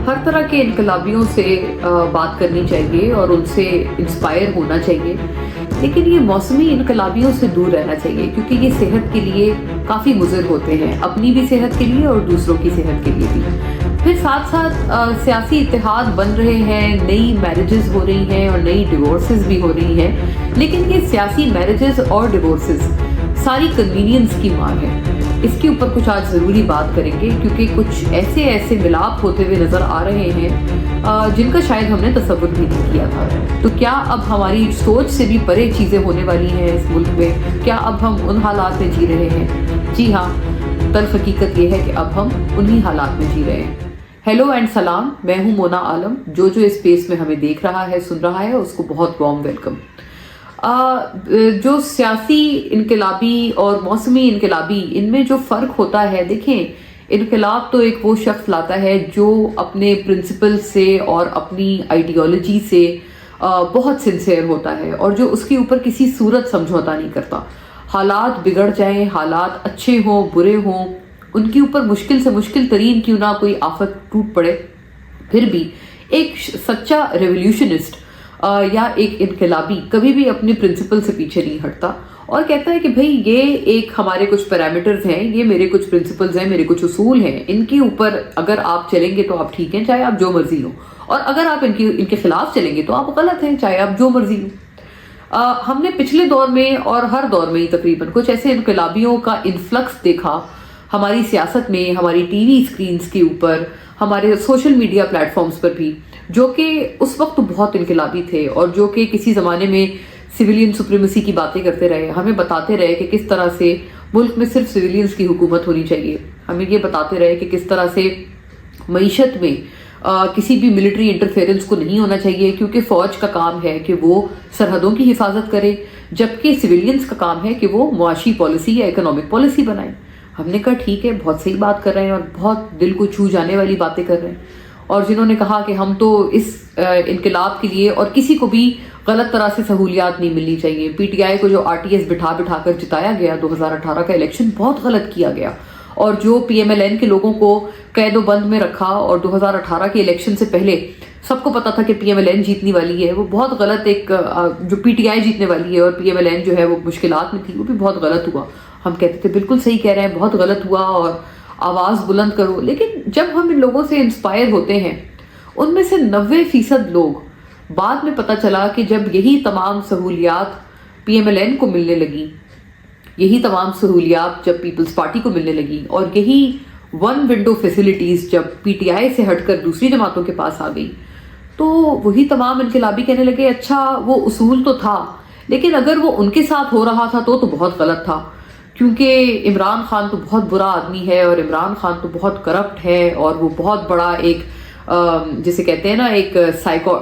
हर तरह के इनकलाबियों से बात करनी चाहिए और उनसे इंस्पायर होना चाहिए, लेकिन ये मौसमी इनकलाबियों से दूर रहना चाहिए क्योंकि ये सेहत के लिए काफ़ी मुज़िर होते हैं, अपनी भी सेहत के लिए और दूसरों की सेहत के लिए भी। फिर साथ साथ सियासी इत्तेहाद बन रहे हैं, नई मैरिजेस हो रही हैं और नई डिवोर्सेस भी हो रही हैं, लेकिन ये सियासी मैरिजेस और डिवोर्सेस सारी कन्वीनियंस की मांग है। इसके ऊपर कुछ आज ज़रूरी बात करेंगे क्योंकि कुछ ऐसे मिलाप होते हुए नज़र आ रहे हैं जिनका शायद हमने तसव्वुर भी नहीं किया था। तो क्या अब हमारी सोच से भी परे चीज़ें होने वाली हैं इस मुल्क में? क्या अब हम उन हालात में जी रहे हैं? जी हाँ, तल्ख हकीकत ये है कि अब हम उन्हीं हालात में जी रहे हैं। हेलो एंड सलाम, मैं हूँ मोना आलम। जो इस स्पेस में हमें देख रहा है, सुन रहा है, उसको बहुत वार्म वेलकम। जो सियासी इनकलाबी और मौसमी इनकलाबी, इनमें जो फ़र्क होता है, देखें, इनकलाब तो एक वो शख्स लाता है जो अपने प्रिंसिपल से और अपनी आइडियोलॉजी से बहुत सिंसियर होता है और जो उसके ऊपर किसी सूरत समझौता नहीं करता। हालात बिगड़ जाएं, हालात अच्छे हों बुरे हों, उनके ऊपर मुश्किल से मुश्किल तरीन क्यों ना कोई आफत टूट पड़े, फिर भी एक सच्चा रेवोल्यूशनिस्ट या एक इनकलाबी कभी भी अपने प्रिंसिपल से पीछे नहीं हटता और कहता है कि भाई ये एक हमारे कुछ पैरामीटर्स हैं, ये मेरे कुछ प्रिंसिपल्स हैं, मेरे कुछ उसूल हैं, इनके ऊपर अगर आप चलेंगे तो आप ठीक हैं, चाहे आप जो मर्जी हो, और अगर आप इनके खिलाफ चलेंगे तो आप गलत हैं, चाहे आप जो मर्जी हो। हमने पिछले दौर में और हर दौर में ही तकरीबन कुछ ऐसे इनकलाबियों का इन्फ्लक्स देखा हमारी सियासत में, हमारी टीवी स्क्रीन्स के ऊपर, हमारे सोशल मीडिया प्लेटफॉर्म्स पर भी, जो कि उस वक्त बहुत इनकलाबी थे और जो कि किसी ज़माने में सिविलियन सुप्रीमेसी की बातें करते रहे, हमें बताते रहे कि किस तरह से मुल्क में सिर्फ सिविलियंस की हुकूमत होनी चाहिए, हमें ये बताते रहे कि किस तरह से मईशत में किसी भी मिलिट्री इंटरफेरेंस को नहीं होना चाहिए क्योंकि फ़ौज का काम है कि वो सरहदों की हिफाजत करे, जबकि सिविलियंस का काम है कि वो मुआशी पॉलिसी या इकोनॉमिक पॉलिसी बनाए। हमने कहा ठीक है, बहुत सही बात कर रहे हैं और बहुत दिल को छू जाने वाली बातें कर रहे हैं। और जिन्होंने कहा कि हम तो इस इनकलाब के लिए, और किसी को भी गलत तरह से सहूलियात नहीं मिलनी चाहिए, पीटीआई को जो आरटीएस बिठा कर जिताया गया 2018 का इलेक्शन, बहुत गलत किया गया, और जो पीएमएलएन के लोगों को कैदो बंद में रखा और 2018 के इलेक्शन से पहले सबको पता था कि पीएमएलएन जीतने वाली है, वो बहुत गलत, एक जो पीटीआई जीतने वाली है और पीएमएलएन जो है वो मुश्किलात में थी, वो भी बहुत गलत हुआ। हम कहते थे बिल्कुल सही कह रहे हैं, बहुत गलत हुआ और आवाज़ बुलंद करो। लेकिन जब हम इन लोगों से इंस्पायर होते हैं, उनमें से 90% लोग, बाद में पता चला कि जब यही तमाम सहूलियात पीएमएलएन को मिलने लगी, यही तमाम सहूलियात जब पीपल्स पार्टी को मिलने लगी, और यही वन विंडो फैसिलिटीज़ जब पीटीआई से हटकर दूसरी जमातों के पास आ गई, तो वही तमाम इनकलाबी कहने लगे अच्छा वो उसूल तो था, लेकिन अगर वो उनके साथ हो रहा था तो बहुत गलत था, क्योंकि इमरान खान तो बहुत बुरा आदमी है और इमरान खान तो बहुत करप्ट है और वो बहुत बड़ा एक जिसे कहते हैं ना, एक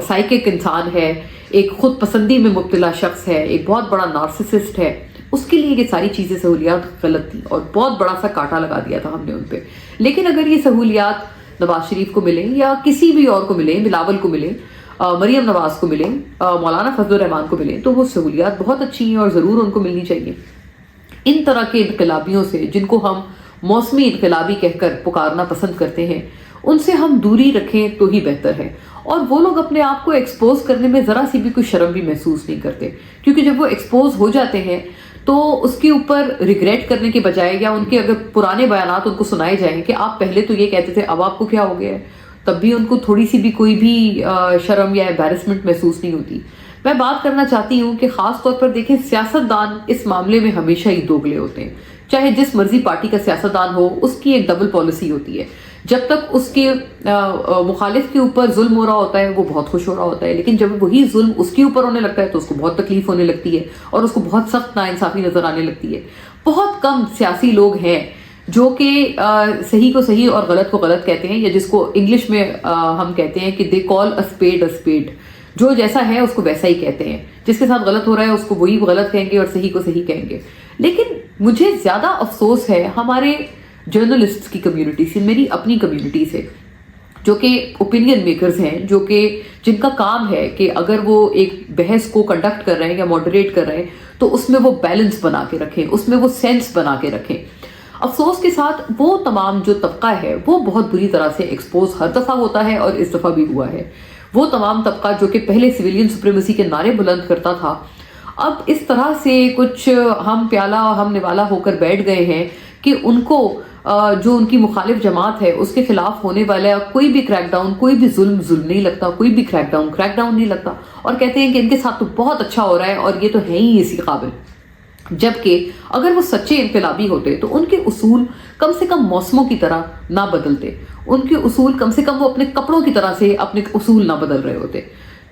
साइकिक इंसान है, एक खुद पसंदी में मुब्तला शख्स है, एक बहुत बड़ा नार्सिसिस्ट है। उसके लिए ये सारी चीज़ें सहूलियात गलत थी और बहुत बड़ा सा कांटा लगा दिया था हमने उन पर। लेकिन अगर ये सहूलियात नवाज शरीफ को मिले या किसी भी और को मिले, बिलावल को मिले, मरियम नवाज को मिले, मौलाना फजलुर रहमान को मिले, तो वो सहूलियात बहुत अच्छी हैं और ज़रूर उनको मिलनी चाहिए। इन तरह के इनकलाबियों से, जिनको हम मौसमी इनकलाबी कहकर पुकारना पसंद करते हैं, उनसे हम दूरी रखें तो ही बेहतर है। और वो लोग अपने आप को एक्सपोज करने में ज़रा सी भी कोई शर्म भी महसूस नहीं करते, क्योंकि जब वो एक्सपोज हो जाते हैं तो उसके ऊपर रिग्रेट करने के बजाय, या उनके अगर पुराने बयानात उनको सुनाए जाएं कि आप पहले तो ये कहते थे, अब आपको क्या हो गया है, तब भी उनको थोड़ी सी भी कोई भी शर्म या एम्बैरेसमेंट महसूस नहीं होती। मैं बात करना चाहती हूँ कि ख़ास तौर पर देखें, सियासतदान इस मामले में हमेशा ही दोगले होते हैं। चाहे जिस मर्जी पार्टी का सियासतदान हो, उसकी एक डबल पॉलिसी होती है। जब तक उसके मुखालिफ के ऊपर जुल्म हो रहा होता है वो बहुत खुश हो रहा होता है, लेकिन जब वही जुल्म उसके ऊपर होने लगता है तो उसको बहुत तकलीफ होने लगती है और उसको बहुत सख्त नाइंसाफ़ी नज़र आने लगती है। बहुत कम सियासी लोग हैं जो कि सही को सही और गलत को गलत कहते हैं, या जिसको इंग्लिश में हम कहते हैं कि दे कॉल अ स्पेड। जो जैसा है उसको वैसा ही कहते हैं, जिसके साथ गलत हो रहा है उसको वही गलत कहेंगे और सही को सही कहेंगे। लेकिन मुझे ज़्यादा अफसोस है हमारे जर्नलिस्ट्स की कम्युनिटी से, मेरी अपनी कम्युनिटी से, जो कि ओपिनियन मेकर्स हैं, जो कि जिनका काम है कि अगर वो एक बहस को कंडक्ट कर रहे हैं या मॉडरेट कर रहे हैं तो उसमें वो बैलेंस बना के रखें, उसमें वो सेंस बना के रखें। افسوس کے ساتھ وہ تمام جو طبقہ ہے وہ بہت بری طرح سے ایکسپوز ہر دفعہ ہوتا ہے اور اس دفعہ بھی ہوا ہے. وہ تمام طبقہ جو کہ پہلے سویلین سپریمیسی کے نعرے بلند کرتا تھا، اب اس طرح سے کچھ ہم پیالہ ہم نوالا ہو کر بیٹھ گئے ہیں کہ ان کو جو ان کی مخالف جماعت ہے اس کے خلاف ہونے والا کوئی بھی کریک ڈاؤن، کوئی بھی ظلم نہیں لگتا، کوئی بھی کریک ڈاؤن نہیں لگتا، اور کہتے ہیں کہ ان کے ساتھ تو بہت اچھا ہو رہا ہے اور یہ تو ہے ہی اسی قابل. جبکہ اگر وہ سچے انقلابی ہوتے تو ان کے اصول کم سے کم موسموں کی طرح نہ بدلتے، ان کے اصول کم سے کم وہ اپنے کپڑوں کی طرح سے اپنے اصول نہ بدل رہے ہوتے.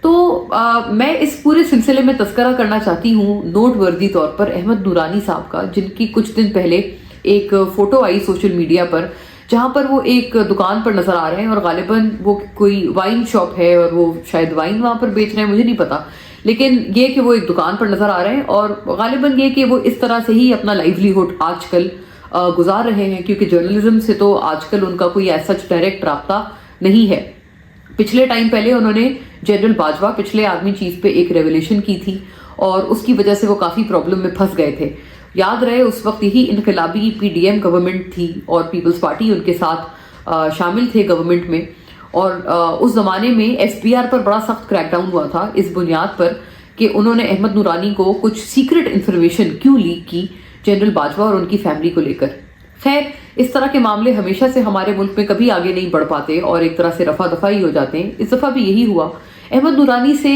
تو میں اس پورے سلسلے میں تذکرہ کرنا چاہتی ہوں نوٹ وردی طور پر احمد نورانی صاحب کا، جن کی کچھ دن پہلے ایک فوٹو آئی سوشل میڈیا پر جہاں پر وہ ایک دکان پر نظر آ رہے ہیں، اور غالباً وہ کوئی وائن شاپ ہے اور وہ شاید وائن وہاں پر بیچ رہے ہیں، مجھے نہیں پتا، لیکن یہ کہ وہ ایک دکان پر نظر آ رہے ہیں، اور غالباً یہ کہ وہ اس طرح سے ہی اپنا لائیولیہڈ آج کل گزار رہے ہیں، کیونکہ جرنلزم سے تو آج کل ان کا کوئی ایسا ڈائریکٹ رابطہ نہیں ہے. پچھلے ٹائم پہلے انہوں نے جنرل باجوہ پچھلے آرمی چیف پہ ایک ریولیشن کی تھی اور اس کی وجہ سے وہ کافی پرابلم میں پھنس گئے تھے. یاد رہے اس وقت یہی انقلابی پی ڈی ایم گورنمنٹ تھی اور پیپلز پارٹی ان کے ساتھ شامل تھے گورنمنٹ میں، اور اس زمانے میں ایف بی آر پر بڑا سخت کریک ڈاؤن ہوا تھا اس بنیاد پر کہ انہوں نے احمد نورانی کو کچھ سیکرٹ انفارمیشن کیوں لیک کی جنرل باجوہ اور ان کی فیملی کو لے کر. خیر، اس طرح کے معاملے ہمیشہ سے ہمارے ملک میں کبھی آگے نہیں بڑھ پاتے اور ایک طرح سے رفع دفع ہی ہو جاتے ہیں. اس دفعہ بھی یہی ہوا. احمد نورانی سے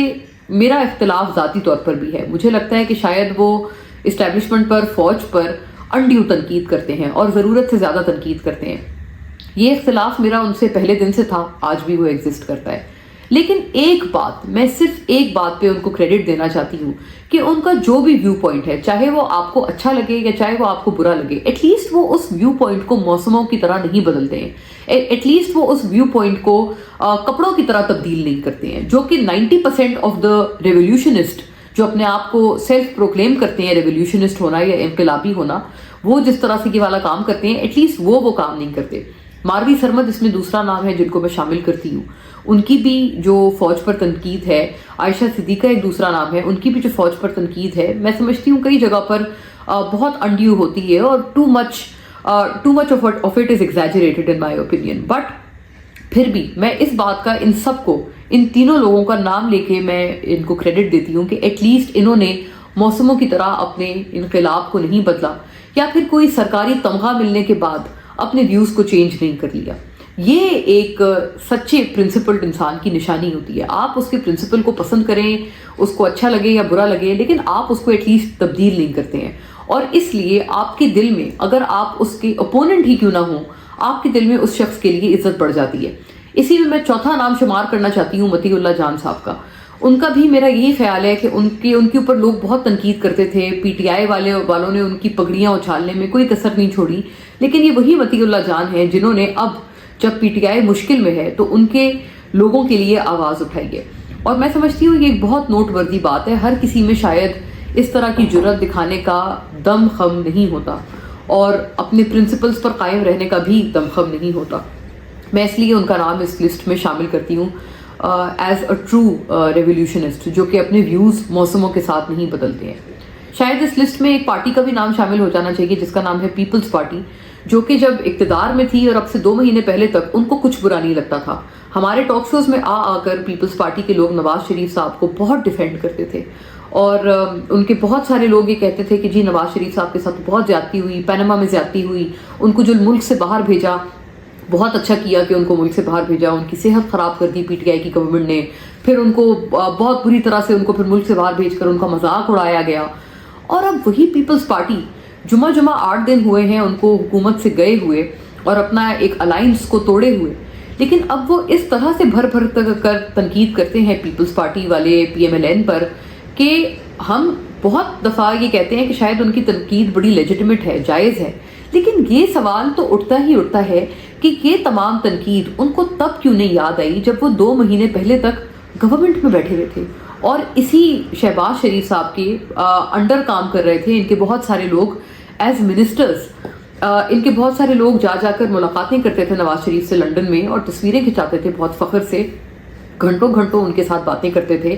میرا اختلاف ذاتی طور پر بھی ہے. مجھے لگتا ہے کہ شاید وہ اسٹیبلشمنٹ پر، فوج پر انڈیو تنقید کرتے ہیں اور ضرورت سے زیادہ تنقید کرتے ہیں. یہ اختلاف میرا ان سے پہلے دن سے تھا، آج بھی وہ ایگزسٹ کرتا ہے. لیکن ایک بات، میں صرف ایک بات پہ ان کو کریڈٹ دینا چاہتی ہوں کہ ان کا جو بھی ویو پوائنٹ ہے، چاہے وہ آپ کو اچھا لگے یا چاہے وہ آپ کو برا لگے، ایٹ لیسٹ وہ اس ویو پوائنٹ کو موسموں کی طرح نہیں بدلتے ہیں. ایٹ لیسٹ وہ اس ویو پوائنٹ کو کپڑوں کی طرح تبدیل نہیں کرتے ہیں، جو کہ 90% آف دا ریولیوشنسٹ جو اپنے آپ کو سیلف پروکلیم کرتے ہیں ریولیوشنسٹ ہونا یا انقلابی ہونا، وہ جس طرح سے یہ والا کام کرتے ہیں، ایٹ لیسٹ وہ کام نہیں کرتے. ماروی سرمد اس میں دوسرا نام ہے جن کو میں شامل کرتی ہوں. ان کی بھی جو فوج پر تنقید ہے، عائشہ صدیقہ ایک دوسرا نام ہے، ان کی بھی جو فوج پر تنقید ہے، میں سمجھتی ہوں کئی جگہ پر بہت انڈیو ہوتی ہے اور too much of it is exaggerated in my opinion. But پھر بھی میں اس بات کا ان سب کو، ان تینوں لوگوں کا نام لے کے میں ان کو کریڈٹ دیتی ہوں کہ ایٹ لیسٹ انہوں نے موسموں کی طرح اپنے انقلاب کو نہیں بدلا، یا پھر کوئی سرکاری تمغہ ملنے کے بعد اپنے ویوز کو چینج نہیں کر لیا. یہ ایک سچے پرنسپلڈ انسان کی نشانی ہوتی ہے. آپ اس کے پرنسپل کو پسند کریں، اس کو اچھا لگے یا برا لگے، لیکن آپ اس کو ایٹ لیسٹ تبدیل نہیں کرتے ہیں. اور اس لیے آپ کے دل میں، اگر آپ اس کے اپوننٹ ہی کیوں نہ ہوں، آپ کے دل میں اس شخص کے لیے عزت بڑھ جاتی ہے. اسی میں چوتھا نام شمار کرنا چاہتی ہوں متی اللہ جان صاحب کا. ان کا بھی میرا یہی خیال ہے کہ ان کے اوپر لوگ بہت تنقید کرتے تھے. پی ٹی آئی والوں نے ان کی پگڑیاں اچھالنے میں کوئی کسر نہیں چھوڑی، لیکن یہ وہی متی اللہ جان ہیں جنہوں نے اب جب پی ٹی آئی مشکل میں ہے تو ان کے لوگوں کے لیے آواز اٹھائی ہے. اور میں سمجھتی ہوں یہ ایک بہت نوٹ وردی بات ہے. ہر کسی میں شاید اس طرح کی جرأت دکھانے کا دم خم نہیں ہوتا اور اپنے پرنسپلز پر قائم رہنے کا بھی دم خم نہیں ہوتا. میں اس لیے ان کا نام اس لسٹ میں شامل کرتی ہوں ایز اے ٹرو ریولیوشنسٹ، جو کہ اپنے ویوز موسموں کے ساتھ نہیں بدلتے ہیں. شاید اس لسٹ میں ایک پارٹی کا بھی نام شامل ہو جانا چاہیے جس کا نام ہے پیپلز پارٹی، جو کہ جب اقتدار میں تھی اور اب سے 2 مہینے پہلے تک ان کو کچھ برا نہیں لگتا تھا. ہمارے ٹاک شوز میں آ کر پیپلز پارٹی کے لوگ نواز شریف صاحب کو بہت ڈیفینڈ کرتے تھے، اور ان کے بہت سارے لوگ یہ کہتے تھے کہ جی نواز شریف صاحب کے ساتھ بہت زیادتی ہوئی، پینما میں زیادتی ہوئی، ان کو جو ملک سے باہر بھیجا بہت اچھا کیا کہ ان کو ملک سے باہر بھیجا، ان کی صحت خراب کر دی پی ٹی آئی کی گورنمنٹ نے، پھر ان کو بہت بری طرح سے ان کو پھر ملک سے باہر بھیج کر ان کا مذاق اڑایا گیا. اور اب وہی پیپلز پارٹی جمعہ 8 دن ہوئے ہیں ان کو حکومت سے گئے ہوئے اور اپنا ایک الائنس کو توڑے ہوئے، لیکن اب وہ اس طرح سے بھر کر تنقید کرتے ہیں پیپلز پارٹی والے پی ایم ایل این پر کہ ہم بہت دفعہ یہ کہتے ہیں کہ شاید ان کی تنقید بڑی لیجٹمیٹ ہے، جائز ہے، لیکن یہ سوال تو اٹھتا ہی اٹھتا ہے کہ یہ تمام تنقید ان کو تب کیوں نہیں یاد آئی جب وہ 2 مہینے پہلے تک گورنمنٹ میں بیٹھے ہوئے تھے اور اسی شہباز شریف صاحب کے انڈر کام کر رہے تھے. ان کے بہت سارے لوگ ایز منسٹرز، ان کے بہت سارے لوگ جا کر ملاقاتیں کرتے تھے نواز شریف سے لنڈن میں اور تصویریں کھنچاتے تھے بہت فخر سے، گھنٹوں ان کے ساتھ باتیں کرتے تھے.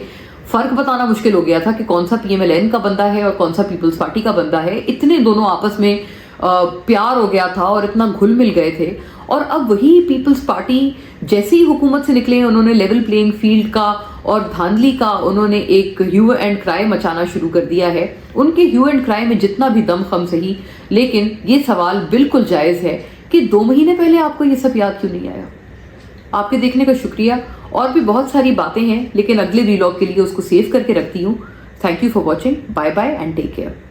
فرق بتانا مشکل ہو گیا تھا کہ کون سا پی ایم ایل این کا بندہ ہے اور کون سا پیپلز پارٹی کا بندہ ہے. اتنے دونوں آپس میں प्यार हो गया था और इतना घुल मिल गए थे, और अब वही पीपल्स पार्टी जैसे ही हुकूमत से निकले उन्होंने लेवल प्लेइंग फील्ड का और धांधली का उन्होंने एक ह्यू एंड क्राई मचाना शुरू कर दिया है। उनके ह्यू एंड क्राई में जितना भी दम खम सही, लेकिन ये सवाल बिल्कुल जायज़ है कि 2 महीने पहले आपको ये सब याद क्यों नहीं आया। आपके देखने का शुक्रिया। और भी बहुत सारी बातें हैं, लेकिन अगले वीलॉग के लिए उसको सेव करके रखती हूँ। Thank you for watching. Bye bye and take care.